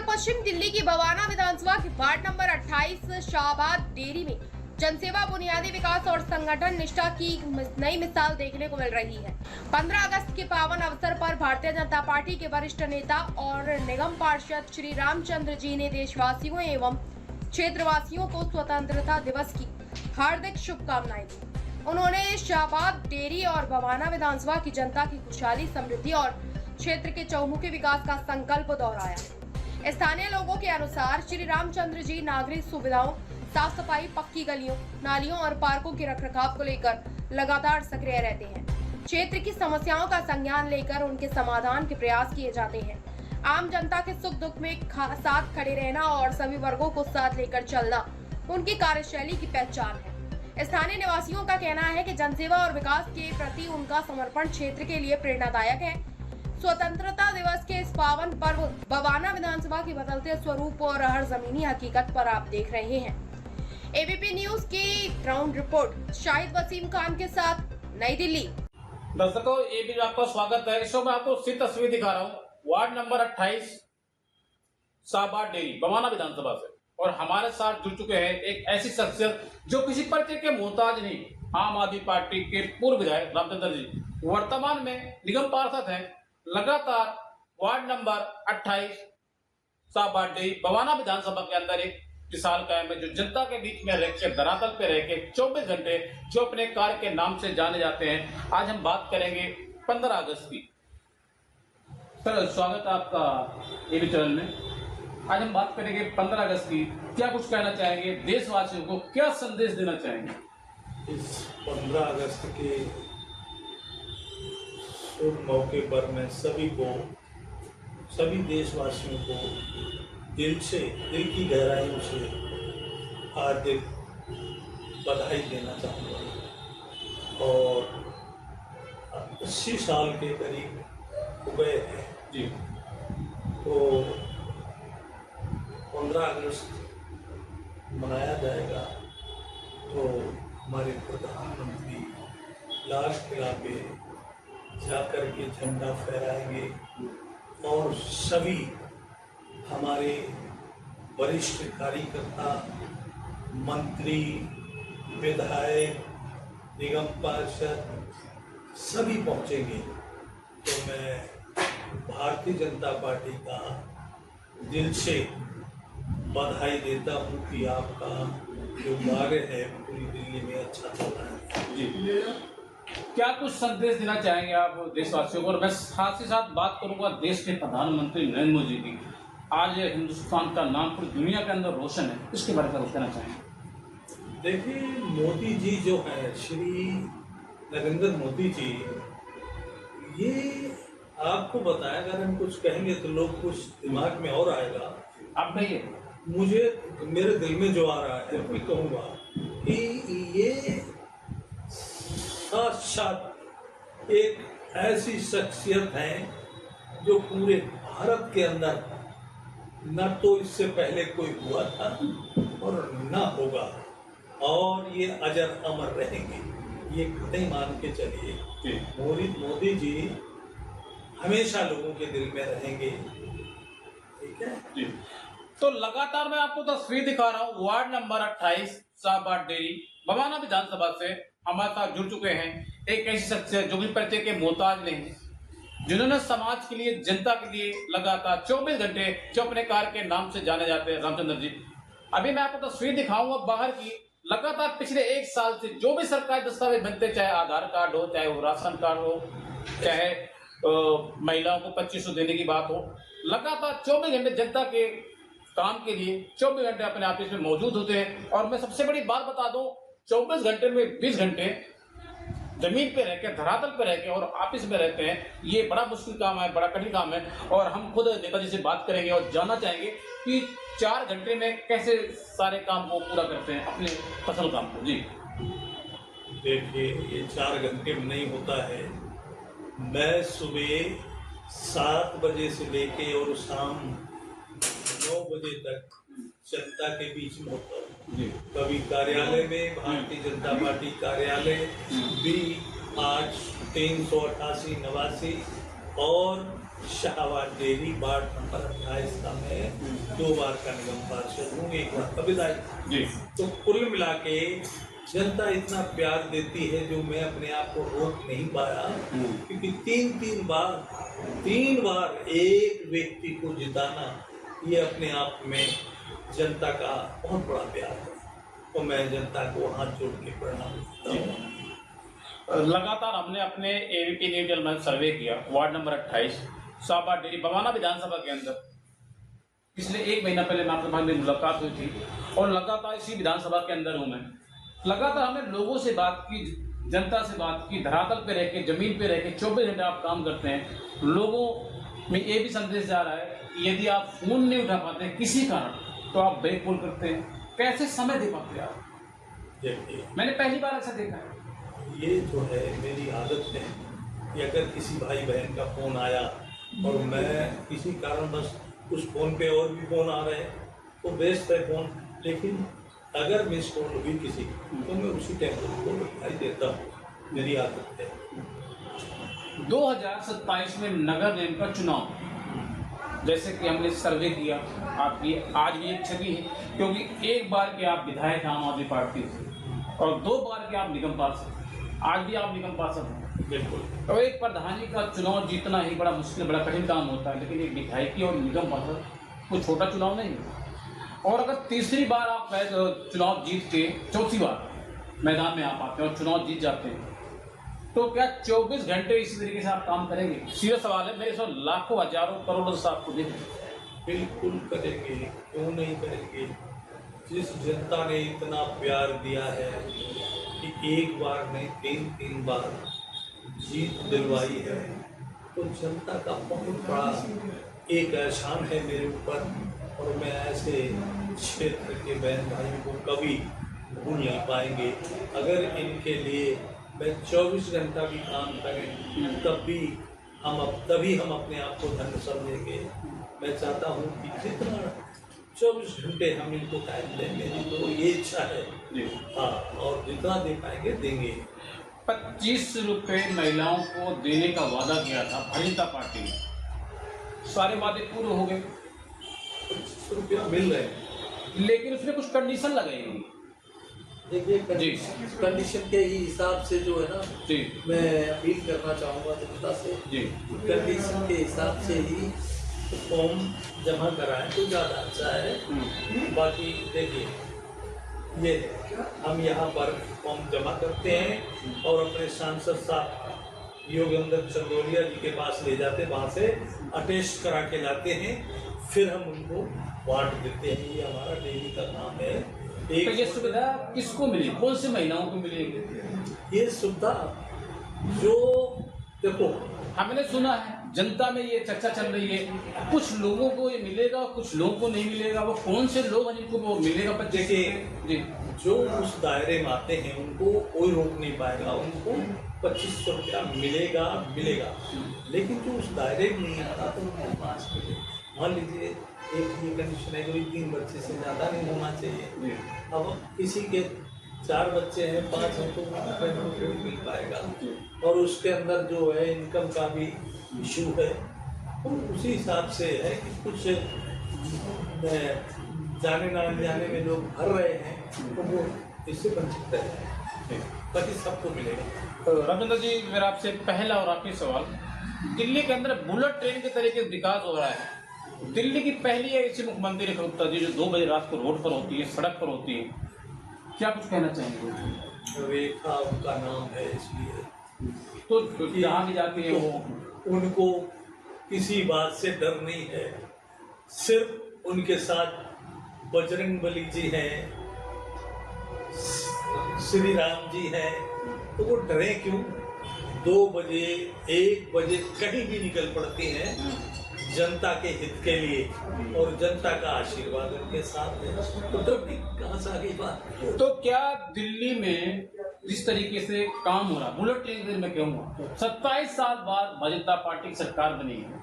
पश्चिम दिल्ली की बवाना विधानसभा के वार्ड नंबर 28 शाहबाद डेरी में जनसेवा, बुनियादी विकास और संगठन निष्ठा की नई मिसाल देखने को मिल रही है। 15 अगस्त के पावन अवसर पर भारतीय जनता पार्टी के वरिष्ठ नेता और निगम पार्षद श्री रामचंद्र जी ने देशवासियों एवं क्षेत्रवासियों को स्वतंत्रता दिवस की हार्दिक शुभकामनाएं दी। उन्होंने शाहबाद डेरी और बवाना विधानसभा की जनता की खुशहाली, समृद्धि और क्षेत्र के चौमुखी विकास का संकल्प दोहराया। स्थानीय लोगों के अनुसार श्री रामचंद्र जी नागरिक सुविधाओं, साफ सफाई, पक्की गलियों, नालियों और पार्कों के रखरखाव को लेकर लगातार सक्रिय रहते हैं। क्षेत्र की समस्याओं का संज्ञान लेकर उनके समाधान के प्रयास किए जाते हैं। आम जनता के सुख दुख में साथ खड़े रहना और सभी वर्गों को साथ लेकर चलना उनकी कार्यशैली की पहचान है। स्थानीय निवासियों का कहना है कि जनसेवा और विकास के प्रति उनका समर्पण क्षेत्र के लिए प्रेरणादायक है। स्वतंत्रता दिवस के इस पावन पर्व बवाना विधानसभा के बदलते स्वरूप और हर जमीनी हकीकत पर आप देख रहे हैं। एबीपी न्यूज की ग्राउंड रिपोर्ट शाहिद वसीम खान के साथ, नई दिल्ली। दर्शकों, ये भी आपका स्वागत है। इस मैं आपको सीधी तस्वीर दिखा रहा हूँ ward number 28 Shahbad dairy Bawana विधानसभा से, और हमारे साथ जुड़ चुके हैं एक ऐसी शख्सियत जो किसी परिचय के मोहताज नहीं, आम आदमी पार्टी के पूर्व विधायक रामचंद्र जी वर्तमान में निगम पार्षद हैं। लगातार ward number 28 Shahbad dairy Bawana विधानसभा के अंदर एक मिसाल कायम है, जो जनता के बीच में रह के, धरातल पे रह के 24 घंटे जो अपने कार्य के नाम से जाने जाते हैं। आज हम बात करेंगे 15 अगस्त की। सर, स्वागत है आपका एबी चैनल में। आज हम बात करेंगे 15 अगस्त की। क्या कुछ कहना चाहेंगे देशवासियों को, क्या संदेश देना चाहेंगे? इस 15 अगस्त के शुभ मौके पर मैं सभी देशवासियों को दिल की गहराइयों से हार्दिक बधाई देना चाहूँगा। और 80 साल के करीब हो गए हैं जी, तो 15 अगस्त मनाया जाएगा तो हमारे प्रधानमंत्री लाल किला पे जाकर के झंडा फहराएंगे और सभी हमारे वरिष्ठ कार्यकर्ता, मंत्री, विधायक, निगम पार्षद सभी पहुंचेंगे। तो मैं भारतीय जनता पार्टी का दिल से बधाई देता हूं कि आपका जो कार्य है पूरी दिल्ली में अच्छा चल रहा है। जी, क्या कुछ संदेश देना चाहेंगे आप देशवासियों को? और मैं साथ ही साथ बात करूंगा देश के प्रधानमंत्री नरेंद्र मोदी जी की। आज हिंदुस्तान का नाम पूरी दुनिया के अंदर रोशन है, इसके बारे में कहना चाहेंगे? देखिए, मोदी जी जो है, श्री नरेंद्र मोदी जी, ये आपको बताया, अगर हम कुछ कहेंगे तो लोग कुछ दिमाग में और आएगा। आप कहिए। मुझे मेरे दिल में जो आ रहा है मैं कहूँगा कि ये साक्षात एक ऐसी शख्सियत है जो पूरे भारत के अंदर न तो इससे पहले कोई हुआ था और न होगा, और ये अजर अमर रहेंगे। ये कतई मान के चलिए, मोदी जी हमेशा लोगों के दिल में रहेंगे। ठीक है जी। तो लगातार मैं आपको तस्वीर दिखा रहा हूँ ward number 28 Shahbad dairy Bawana विधानसभा से हमारे साथ जुड़ चुके हैं एक ऐसी शख्सियत जो भी परिचय के मोहताज नहीं, जिन्होंने समाज के लिए, जनता के लिए लगातार 24 घंटे जो अपने कार्य के नाम से जाने जाते हैं, रामचंद्र जी। अभी मैं आपको तस्वीर दिखाऊंगा बाहर की। लगातार पिछले 1 साल से जो भी सरकारी दस्तावेज बनते, चाहे आधार कार्ड हो, चाहे वो राशन कार्ड हो, चाहे महिलाओं को 2500 देने की बात हो, लगातार 24 घंटे जनता के काम के लिए 24 घंटे अपने ऑफिस में मौजूद होते हैं। और मैं सबसे बड़ी बात बता दूं, 24 घंटे में 20 घंटे जमीन पे रहकर, धरातल पे रहकर और ऑफिस में रहते हैं। ये बड़ा मुश्किल काम है, बड़ा कठिन काम है। और हम खुद नेताजी से बात करेंगे और जानना चाहेंगे कि 4 घंटे में कैसे सारे काम को पूरा करते हैं, अपने फसल काम को। जी देखिए, ये 4 घंटे में नहीं होता है। मैं सुबह 7 बजे से लेके और शाम 9 बजे तक जनता के बीच में होता हूँ। कभी कार्यालय में, भारतीय जनता पार्टी कार्यालय भी आज 388 निवासी, और शाहबाद डेयरी वार्ड नंबर 28 का मैं 2 बार का निगम पार्षद हूँ, 1 बार का विधायक। जी। तो कुल मिला के जनता इतना प्यार देती है जो मैं अपने आप को रोक नहीं पाया, क्योंकि तीन बार एक व्यक्ति को जिताना ये अपने आप में जनता का बहुत बड़ा प्यार है। तो मैं जनता को हाथ जोड़ के प्रणाम करता हूँ। लगातार हमने अपने एबीपी न्यूज में सर्वे किया ward number 28 Shahbad dairy Bawana विधानसभा के अंदर। पिछले 1 महीना पहले मैं आपसे मेरी मुलाकात हुई थी और लगातार इसी विधानसभा के अंदर हूँ मैं। लगातार हमने लोगों से बात की, जनता से बात की, धरातल पे रह के, जमीन पे रह के 24 घंटे आप काम करते हैं। लोगों में ये भी संदेश जा रहा है यदि आप फोन नहीं उठा पाते किसी कारण तो आप बैक कॉल करते हैं, कैसे समय दे पाते आप? देखिए, मैंने पहली बार ऐसा देखा है। ये जो है मेरी आदत है कि अगर किसी भाई बहन का फोन आया और मैं किसी कारणवश उस फोन पे और भी फोन आ रहे हैं तो व्यस्त है फोन, लेकिन अगर मिस कॉल हुई किसी तो मैं उसी टाइम को रिप्लाई देता हूँ, मेरी आदत है। 2027 में नगर निगम का चुनाव, जैसे कि हमने सर्वे किया, आपकी आज भी एक छवि है क्योंकि 1 बार के आप विधायक आम आदमी पार्टी से और 2 बार के आप निगम पार्षद, आज भी आप निगम पार्षद हैं। बिल्कुल। तो एक प्रधानी का चुनाव जीतना ही बड़ा मुश्किल, बड़ा कठिन काम होता है, लेकिन एक विधायकी और निगम पार्षद कोई छोटा चुनाव नहीं है। और अगर तीसरी बार आप चुनाव जीत के चौथी बार मैदान में आप आते हैं और चुनाव जीत जाते हैं तो क्या 24 घंटे इसी तरीके से आप काम करेंगे? सीधा सवाल है, मेरे साथ लाखों हजारों करोड़ों से आपको देख बिल्कुल करेंगे, क्यों नहीं करेंगे। जिस जनता ने इतना प्यार दिया है कि 1 बार नहीं 3 बार जीत दिलवाई है, तो जनता का बहुत बड़ा एक एहसान है मेरे ऊपर। और मैं ऐसे क्षेत्र के बहन भाइयों को कभी भूल नहीं पाएंगे। अगर इनके लिए मैं 24 घंटा भी काम करें तभी हम अपने आप को धन्य समझेंगे। मैं चाहता हूँ कि जितना 24 घंटे हम इनको टाइम दें, मेरी तो ये इच्छा है। हाँ, और जितना दे पाएंगे देंगे। 25 रुपये महिलाओं को देने का वादा किया था भारतीय जनता पार्टी ने, सारे वादे पूरे हो गए, 25 रुपया मिल रहे हैं, लेकिन उसमें कुछ कंडीशन लगाई गई। देखिए कंडीशन के ही हिसाब से जो है ना, जी, मैं अपील करना चाहूँगा जनता से जी, कंडीशन के हिसाब से ही फॉर्म जमा कराएं तो ज़्यादा अच्छा है। बाकी देखिए, ये हम यहाँ पर फॉर्म जमा करते हैं और अपने सांसद साहब योगेंद्र चंदोलिया जी के पास ले जाते, वहाँ से अटेस्ट करा के लाते हैं, फिर हम उनको बांट देते हैं। ये हमारा डेली का काम है। तो ये सुविधा किसको मिली, कौन सी महिलाओं को मिलेगी? ये सुविधा जो देखो, हमने सुना है जनता में ये चर्चा चल रही है, कुछ लोगों को ये मिलेगा, कुछ लोगों को नहीं मिलेगा। वो कौन से लोग हैं जिनको वो मिलेगा? पर देखिए, जी, जो उस दायरे में आते हैं उनको कोई रोक नहीं पाएगा, उनको 2500 रुपया मिलेगा। लेकिन जो उस दायरे में नहीं आता तो उनको 5 मिले। मान लीजिए एक ये कंडीशन है कि 3 बच्चे से ज़्यादा नहीं होना चाहिए। अब किसी के 4 बच्चे हैं, 5 हैं, तो उनको मिल पाएगा। और उसके अंदर जो है इनकम का भी इशू है, तो उसी हिसाब से है कि कुछ जाने ना जाने में लोग भर रहे हैं तो वो इससे वंचित रहे, बाकी सबको मिलेगा। रविंद्र जी, मेरा आपसे पहला और आखिरी सवाल, दिल्ली के अंदर बुलेट ट्रेन के तरीके से विकास हो रहा है। दिल्ली की पहली ऐसी मुख्यमंत्री रेखा गुप्ता जी जो 2 बजे रात को रोड पर होती है, सड़क पर होती है, क्या कुछ कहना चाहेंगे? रेखा उनका नाम है, इसलिए तो जहाँ भी जाती है वो, उनको किसी बात से डर नहीं है। सिर्फ उनके साथ बजरंगबली जी हैं, श्री राम जी हैं, तो वो डरे क्यों? 2 बजे 1 बजे कहीं भी निकल पड़ती हैं जनता के हित के लिए, और जनता का आशीर्वाद उनके साथ है, तो डर कहाँ से आ गई बात? तो क्या दिल्ली में जिस तरीके से काम हो रहा, बुलेट ट्रेन में क्यों हुआ? 27 साल बाद भारतीय जनता पार्टी की सरकार बनी है।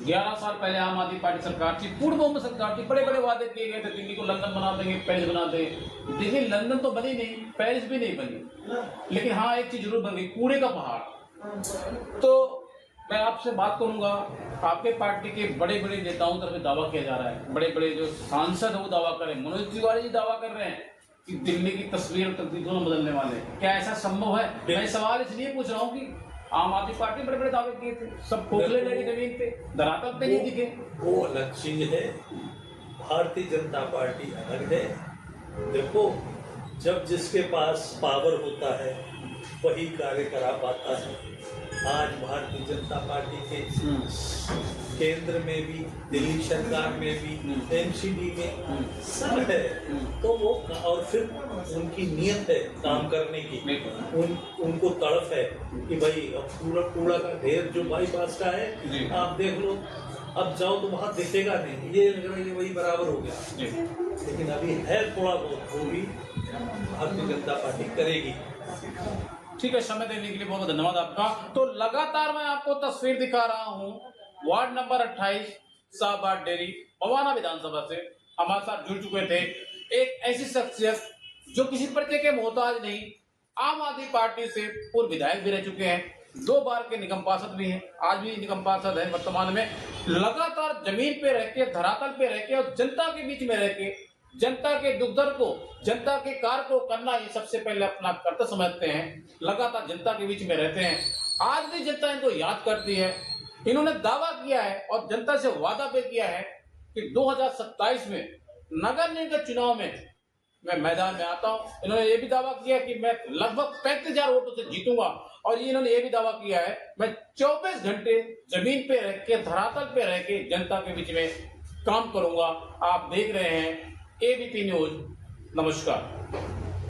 11 साल पहले आम आदमी पार्टी सरकार थी, पूर्ण बहुमत सरकार थी, बड़े बड़े वादे किए गए थे, दिल्ली को लंदन बना देंगे, पेरिस बना देंगे। देखिए, लंदन तो बनी नहीं, पेरिस भी नहीं बनी, लेकिन हाँ एक चीज जरूर बन गई, कूड़े का पहाड़। तो मैं आपसे बात करूंगा, आपके पार्टी के बड़े बड़े नेताओं तरफ दावा किया जा रहा है, बड़े बड़े जो सांसद है वो दावा कर रहे हैं, मनोज तिवारी जी दावा कर रहे हैं कि दिल्ली की तस्वीर और तकदीर दोनों बदलने वाले हैं। क्या ऐसा संभव है? मैं सवाल इसलिए पूछ रहा हूँ कि आम आदमी पार्टी बड़े बड़े दावे किए थे, सब खोखले लगे जमीन पे, धरातल पे नहीं दिखे। वो अलग चीज है, भारतीय जनता पार्टी अलग है। देखो, जब जिसके पास पावर होता है वही कार्य करा पाता है। आज भारतीय जनता पार्टी के केंद्र में भी, दिल्ली सरकार में भी, एमसीडी में सब है, तो वो और फिर उनकी नियत है काम करने की, उनको तड़फ है कि भाई अब पूरा कूड़ा का ढेर जो बाईपास का है आप देख लो, अब जाओ तो वहां दिखेगा नहीं, ये लग रहा है वही बराबर हो गया। लेकिन अभी है थोड़ा बहुत, वो भी भारतीय जनता पार्टी करेगी। ठीक है, समय देने के लिए बहुत बहुत धन्यवाद आपका। तो लगातार मैं आपको तस्वीर दिखा रहा हूँ ward number 28 Shahbad dairy Bawana विधानसभा से हमारे साथ जुड़ चुके थे एक ऐसी शख्सियत जो किसी परिचय के मोहताज नहीं, आम आदमी पार्टी से पूर्व विधायक भी रह चुके हैं, 2 बार के निगम पार्षद भी हैं, आज भी निगम पार्षद है वर्तमान में। लगातार जमीन पे रह के, धरातल पे रह के और जनता के बीच में रह के जनता के दुख दर्द को, जनता के कार्य को करना ये सबसे पहले अपना कर्तव्य समझते हैं। लगातार जनता के बीच में रहते हैं, आज भी जनता इनको याद करती है। इन्होंने दावा किया है और जनता से वादा पे किया है कि 2027 में नगर निगम चुनाव में मैं मैदान में आता हूं। इन्होंने ये भी दावा किया कि मैं लगभग 35,000 वोटों से जीतूंगा और इन्होंने ये भी दावा किया है मैं 24 घंटे जमीन पे रह के, धरातल पे रह के जनता के बीच में काम करूंगा। आप देख रहे हैं एबीपी न्यूज। नमस्कार।